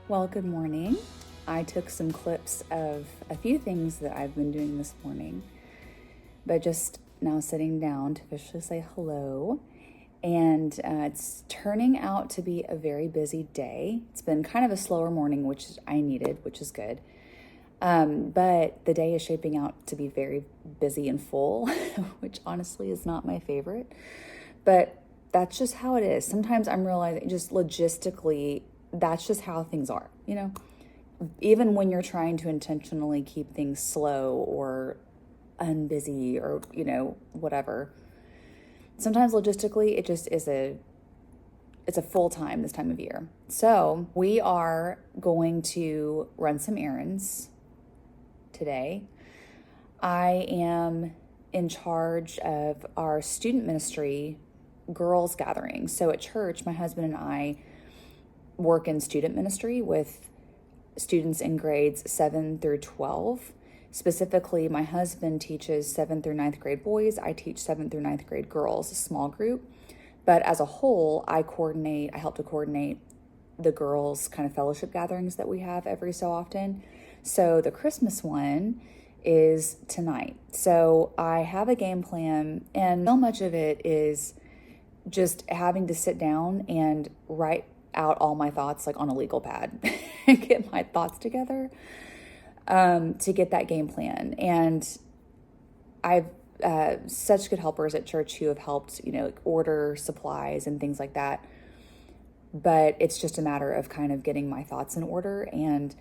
Well, good morning. I took some clips of a few things that I've been doing this morning, but just now sitting down to officially say hello. And it's turning out to be a very busy day. It's been kind of a slower morning, which I needed, which is good. But the day is shaping out to be very busy and full, which honestly is not my favorite. But that's just how it is. Sometimes I'm realizing just logistically, that's just how things are, Even when you're trying to intentionally keep things slow or unbusy or, whatever. Sometimes logistically, it just is it's a full time this time of year. So we are going to run some errands today. I am in charge of our student ministry girls gathering. So at church, my husband and I work in student ministry with students in grades 7 through 12. Specifically, my husband teaches 7th through 9th grade boys. I teach 7th through 9th grade girls, a small group. But as a whole, I help to coordinate the girls' kind of fellowship gatherings that we have every so often. So the Christmas one is tonight. So I have a game plan, and so much of it is just having to sit down and write out all my thoughts like on a legal pad and get my thoughts together to get that game plan. And I've such good helpers at church who have helped, order supplies and things like that. But it's just a matter of kind of getting my thoughts in order. And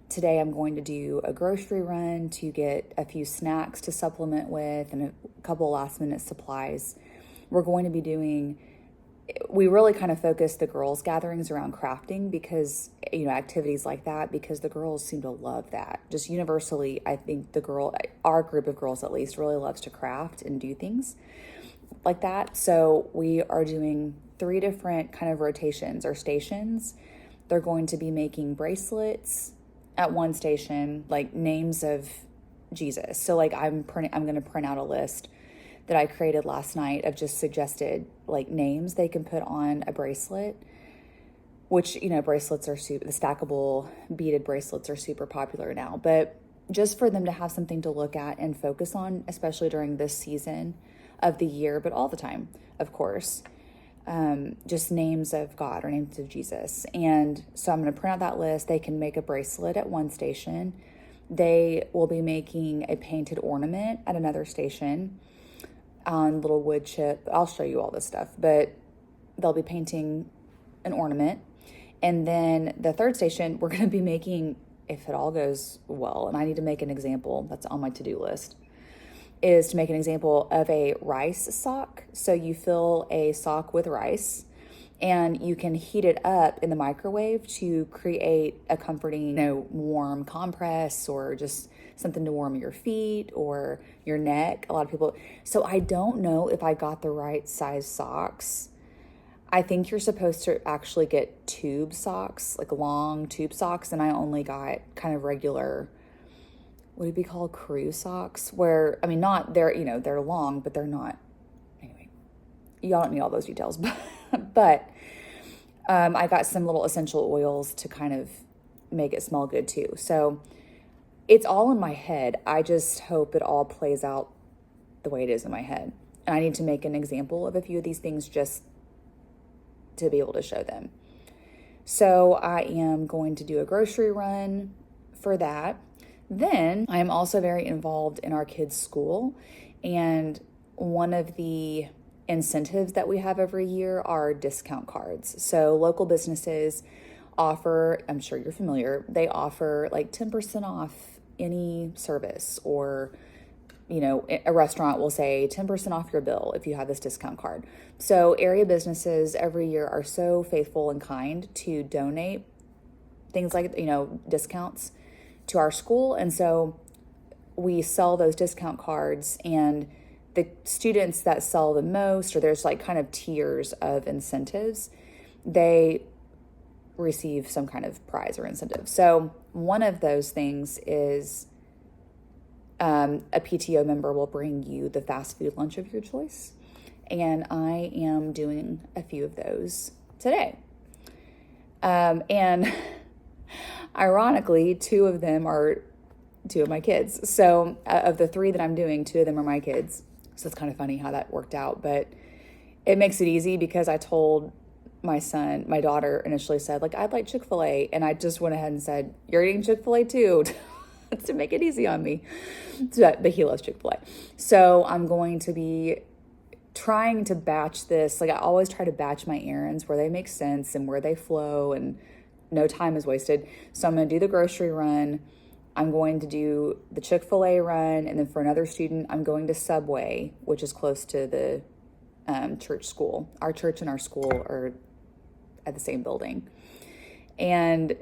today I'm going to do a grocery run to get a few snacks to supplement with and a couple last minute supplies. We're going to be we really kind of focus the girls' gatherings around crafting because, activities like that, because the girls seem to love that. Just universally, I think our group of girls at least, really loves to craft and do things like that. So we are doing 3 different kind of rotations or stations. They're going to be making bracelets at one station, like names of Jesus. So like I'm going to print out a list that I created last night of just suggested like names they can put on a bracelet, which, bracelets are the stackable beaded bracelets are super popular now, but just for them to have something to look at and focus on, especially during this season of the year, but all the time, of course, just names of God or names of Jesus. And so I'm going to print out that list. They can make a bracelet at one station. They will be making a painted ornament at another station on little wood chip. I'll show you all this stuff, but they'll be painting an ornament. And then the third station, we're going to be making, if it all goes well, and I need to make an example, that's on my to-do list, is to make an example of a rice sock. So you fill a sock with rice and you can heat it up in the microwave to create a comforting, warm compress or just something to warm your feet or your neck. A lot of people. So I don't know if I got the right size socks. I think you're supposed to actually get tube socks, like long tube socks. And I only got kind of regular, what would be called crew socks, where, they're long, but they're not. Anyway, y'all don't need all those details, but I got some little essential oils to kind of make it smell good too. So it's all in my head. I just hope it all plays out the way it is in my head. And I need to make an example of a few of these things just to be able to show them. So I am going to do a grocery run for that. Then I am also very involved in our kids' school. And one of the incentives that we have every year are discount cards. So local businesses offer, I'm sure you're familiar, they offer like 10% off any service, or, a restaurant will say 10% off your bill if you have this discount card. So area businesses every year are so faithful and kind to donate things like, discounts to our school. And so we sell those discount cards, and the students that sell the most, or there's like kind of tiers of incentives, they receive some kind of prize or incentive. So one of those things is a PTO member will bring you the fast food lunch of your choice. And I am doing a few of those today. And Ironically, two of them are two of my kids. So of the three that I'm doing, two of them are my kids. So it's kind of funny how that worked out, but it makes it easy because I told my daughter initially said, like, I'd like Chick-fil-A. And I just went ahead and said, you're eating Chick-fil-A too, to make it easy on me. But he loves Chick-fil-A. So I'm going to be trying to batch this. Like, I always try to batch my errands where they make sense and where they flow and no time is wasted. So I'm going to do the grocery run. I'm going to do the Chick-fil-A run. And then for another student, I'm going to Subway, which is close to the church school. Our church and our school are at the same building. And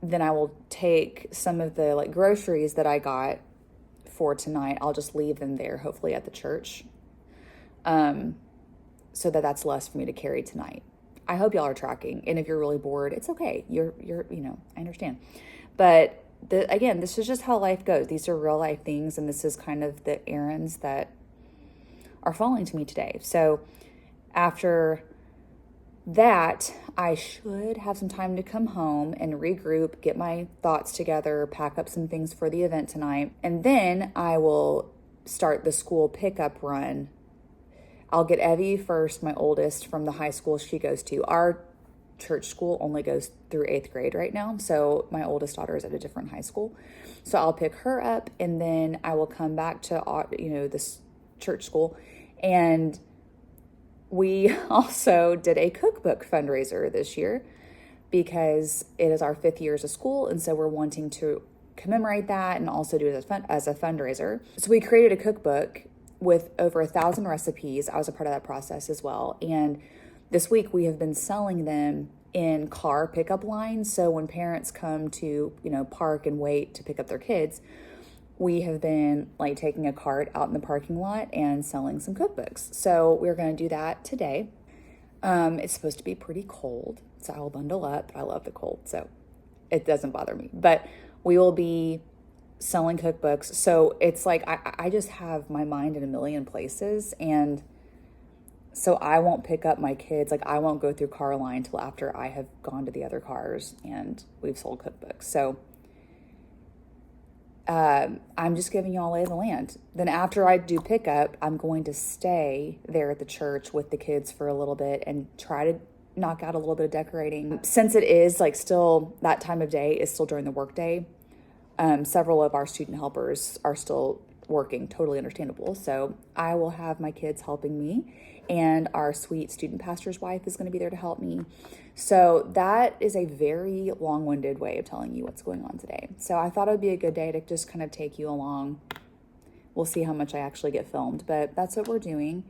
then I will take some of the like groceries that I got for tonight. I'll just leave them there, hopefully at the church. So that's less for me to carry tonight. I hope y'all are tracking. And if you're really bored, it's okay. You're, I understand. But again, this is just how life goes. These are real life things. And this is kind of the errands that are falling to me today. So after that, I should have some time to come home and regroup, get my thoughts together, pack up some things for the event tonight. And then I will start the school pickup run. I'll get Evie first, my oldest, from the high school she goes to. Our church school only goes through 8th grade right now. So my oldest daughter is at a different high school. So I'll pick her up and then I will come back to, this church school. And we also did a cookbook fundraiser this year because it is our 5th year as a school. And so we're wanting to commemorate that and also do it as a fundraiser. So we created a cookbook with over 1,000 recipes. I was a part of that process as well. And this week we have been selling them in car pickup lines. So when parents come to, park and wait to pick up their kids, we have been like taking a cart out in the parking lot and selling some cookbooks. So we're going to do that today. It's supposed to be pretty cold, so I'll bundle up. I love the cold, so it doesn't bother me. But we will be selling cookbooks. So it's like I just have my mind in a million places. And so I won't pick up my kids. Like I won't go through car line till after I have gone to the other cars and we've sold cookbooks. So I'm just giving y'all lay of the land. Then after I do pickup, I'm going to stay there at the church with the kids for a little bit and try to knock out a little bit of decorating. Since it is like still that time of day is still during the workday, several of our student helpers are still working, totally understandable. So I will have my kids helping me and our sweet student pastor's wife is going to be there to help me. So that is a very long-winded way of telling you what's going on today. So I thought it would be a good day to just kind of take you along. We'll see how much I actually get filmed, but that's what we're doing.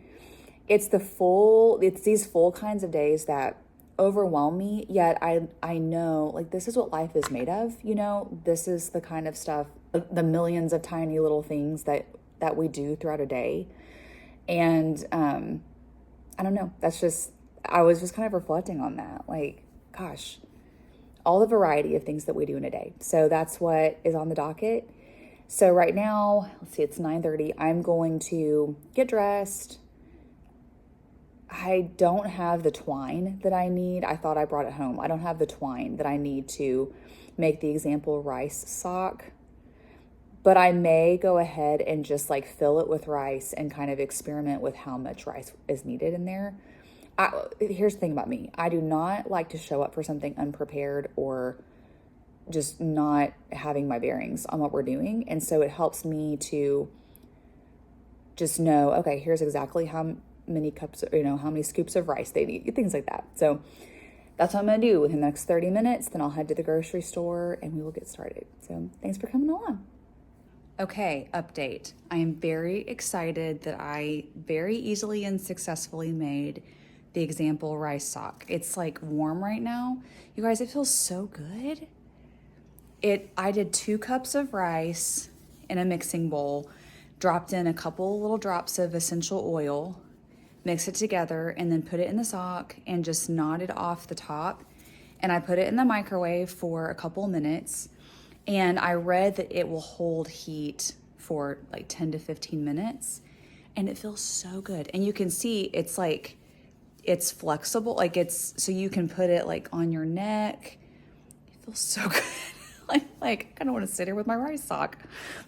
It's these full kinds of days that overwhelm me, yet I know like this is what life is made of. This is the kind of stuff, the millions of tiny little things that we do throughout a day. And I don't know, I was just kind of reflecting on that, like, gosh, all the variety of things that we do in a day. So that's what is on the docket. So right now, let's see, it's 9:30. I'm going to get dressed. I don't have the twine that I need. I thought I brought it home. I don't have the twine that I need to make the example rice sock, but I may go ahead and just like fill it with rice and kind of experiment with how much rice is needed in there. Here's the thing about me. I do not like to show up for something unprepared or just not having my bearings on what we're doing. And so it helps me to just know, okay, here's exactly how many cups, how many scoops of rice they need, things like that. So that's what I'm going to do within the next 30 minutes. Then I'll head to the grocery store and we will get started. So thanks for coming along. Okay, update. I am very excited that I very easily and successfully made the example rice sock. It's like warm right now. You guys, it feels so good. I did 2 cups of rice in a mixing bowl, dropped in a couple little drops of essential oil, mix it together, and then put it in the sock and just knotted off the top. And I put it in the microwave for a couple minutes. And I read that it will hold heat for like 10 to 15 minutes. And it feels so good. And you can see it's flexible. So you can put it like on your neck. It feels so good. like I kind of want to sit here with my rice sock.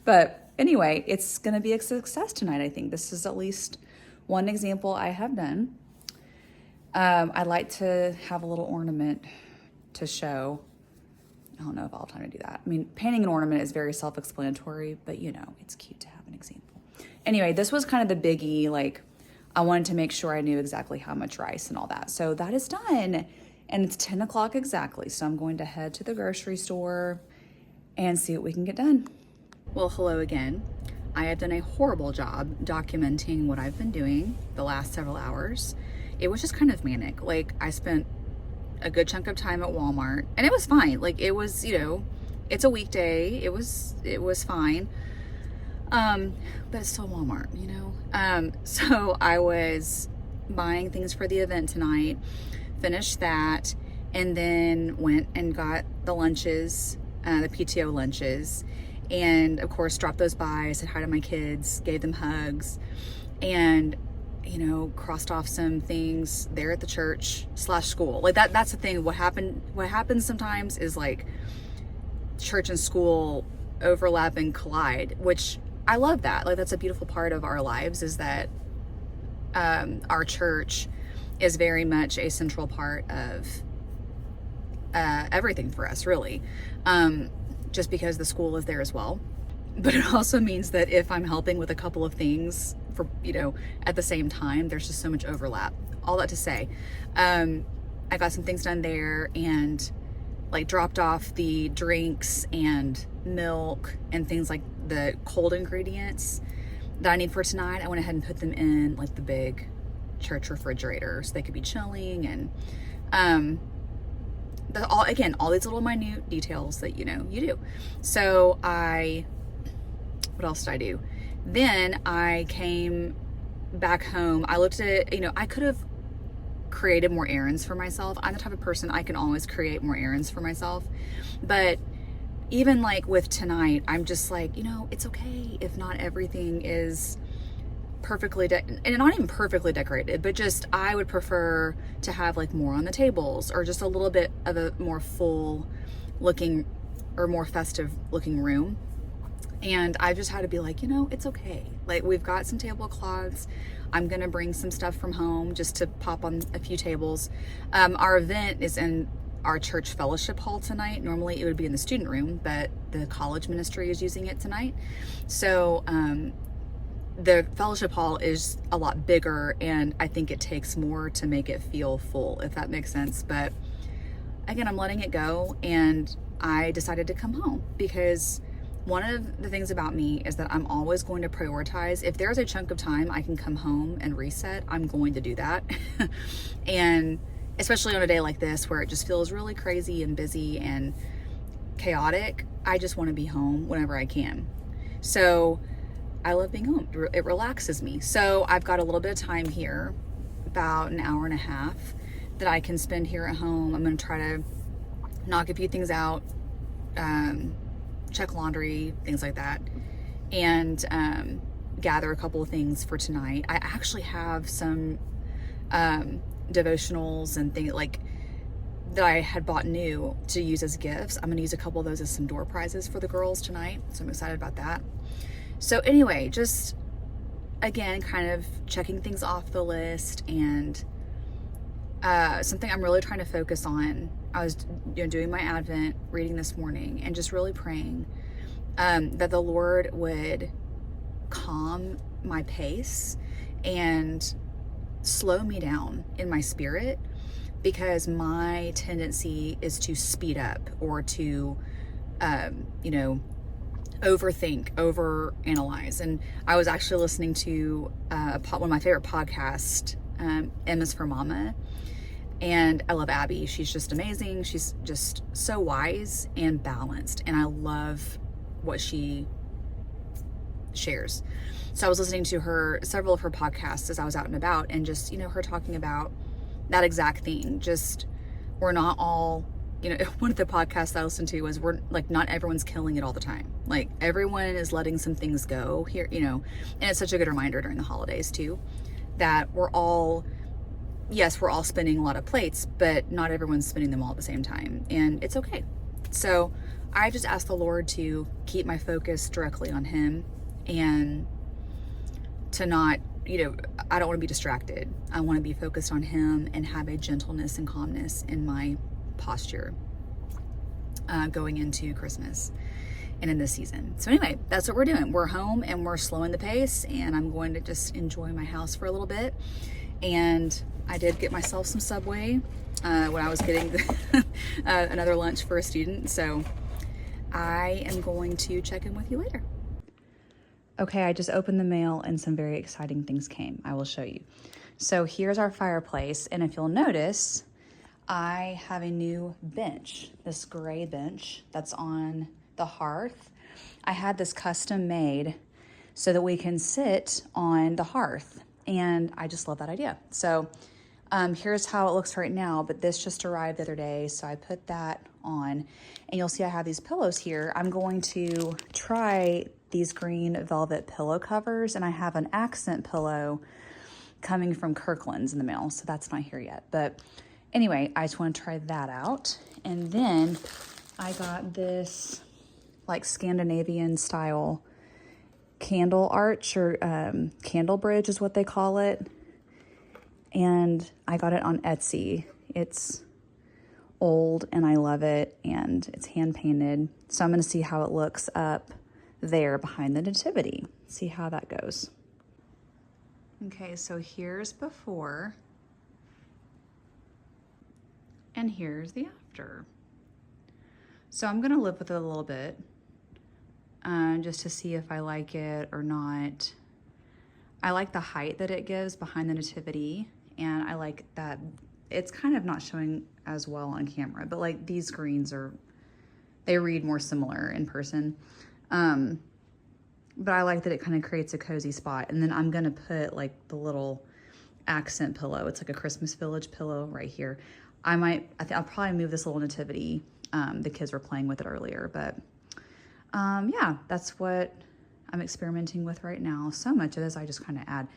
But anyway, it's going to be a success tonight, I think. This is at least one example I have done. I'd like to have a little ornament to show. I don't know if I'll have time to do that. I mean, painting an ornament is very self-explanatory, but you know, it's cute to have an example. Anyway, this was kind of the biggie. Like, I wanted to make sure I knew exactly how much rice and all that. So that is done. And it's 10 o'clock exactly. So I'm going to head to the grocery store and see what we can get done. Well, hello again. I have done a horrible job documenting what I've been doing the last several hours. It was just kind of manic. Like, I spent a good chunk of time at Walmart, and it was fine. Like, it was, you know, it's a weekday. It was fine. But it's still Walmart, you know? So I was buying things for the event tonight, finished that, and then went and got the lunches, the PTO lunches, and of course dropped those by, said hi to my kids, gave them hugs, and you know, crossed off some things there at the church / school. Like that's the thing. What happens sometimes is like church and school overlap and collide, which I love that. Like, that's a beautiful part of our lives, is that our church is very much a central part of everything for us, really. Just because the school is there as well. But it also means that if I'm helping with a couple of things for, you know, at the same time, there's just so much overlap. All that to say, I got some things done there and like dropped off the drinks and milk and things like the cold ingredients that I need for tonight. I went ahead and put them in like the big church refrigerator so they could be chilling, and all these little minute details that, you know, you do. So what else did I do? Then I came back home. I looked at, you know, I could have created more errands for myself. I'm the type of person, I can always create more errands for myself. But even like with tonight, I'm just like, you know, it's okay if not everything is perfectly, and not even perfectly decorated, but just, I would prefer to have like more on the tables, or just a little bit of a more full looking or more festive looking room. And I just had to be like, you know, it's okay. Like, we've got some tablecloths. I'm gonna bring some stuff from home just to pop on a few tables. Our event is in our church fellowship hall tonight. Normally it would be in the student room, but the college ministry is using it tonight. So the fellowship hall is a lot bigger, and I think it takes more to make it feel full, if that makes sense. But again, I'm letting it go, and I decided to come home because one of the things about me is that I'm always going to prioritize. If there's a chunk of time I can come home and reset, I'm going to do that. And especially on a day like this where it just feels really crazy and busy and chaotic, I just want to be home whenever I can. So I love being home. It relaxes me. So I've got a little bit of time here, about an hour and a half, that I can spend here at home. I'm going to try to knock a few things out, check laundry, things like that, and gather a couple of things for tonight. I actually have some devotionals and things like that I had bought new to use as gifts. I'm gonna use a couple of those as some door prizes for the girls tonight, so I'm excited about that. So anyway, just again, kind of checking things off the list, and something I'm really trying to focus on. I was, you know, doing my Advent reading this morning and just really praying that the Lord would calm my pace and slow me down in my spirit, because my tendency is to speed up or to, you know, overthink, overanalyze. And I was actually listening to one of my favorite podcasts, Emma's for Mama. And I love Abby. She's just amazing. She's just so wise and balanced. And I love what she shares. So I was listening to several of her podcasts as I was out and about, and just, you know, her talking about that exact thing. Just, we're not all, you know, one of the podcasts I listened to was, we're like, not everyone's killing it all the time. Like, everyone is letting some things go here, you know, and it's such a good reminder during the holidays too, that we're all spinning a lot of plates, but not everyone's spinning them all at the same time, and it's okay. So I just asked the Lord to keep my focus directly on Him and to not, I don't want to be distracted. I want to be focused on Him and have a gentleness and calmness in my posture going into Christmas and in this season. So anyway, that's what we're doing. We're home and we're slowing the pace, and I'm going to just enjoy my house for a little bit. And I did get myself some Subway when I was getting another lunch for a student. So I am going to check in with you later. Okay, I just opened the mail and some very exciting things came. I will show you. So here's our fireplace, and if you'll notice, I have a new bench, this gray bench that's on the hearth. I had this custom made so that we can sit on the hearth, and I just love that idea. So here's how it looks right now, but this just arrived the other day, so I put that on, and you'll see I have these pillows here. I'm going to try these green velvet pillow covers, and I have an accent pillow coming from Kirkland's in the mail, so that's not here yet. But anyway, I just want to try that out. And then I got this like Scandinavian style candle arch, or candle bridge is what they call it. And I got it on Etsy. It's old and I love it, and it's hand painted. So I'm going to see how it looks up there behind the nativity. See how that goes. Okay, so here's before and here's the after. So I'm gonna live with it a little bit just to see if I like it or not. I like the height that it gives behind the nativity, and I like that it's kind of not showing as well on camera, but like these greens they read more similar in person. But I like that it kind of creates a cozy spot. And then I'm gonna put like the little accent pillow. It's like a Christmas Village pillow right here. I'll probably move this little nativity. The kids were playing with it earlier, but yeah, that's what I'm experimenting with right now. So much of this I just kind of add.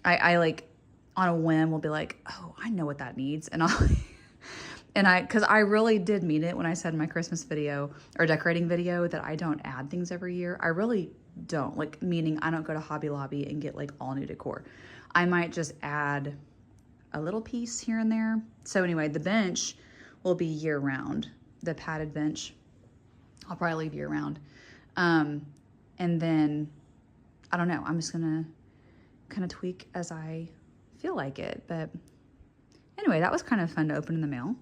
I like on a whim will be like, oh, I know what that needs. And because I really did mean it when I said in my Christmas video or decorating video that I don't add things every year. I really don't, like, meaning I don't go to Hobby Lobby and get like all new decor. I might just add a little piece here and there. So anyway, the bench will be year round. The padded bench, I'll probably leave year round. And then, I don't know, I'm just gonna kind of tweak as I feel like it. But anyway, that was kind of fun to open in the mail.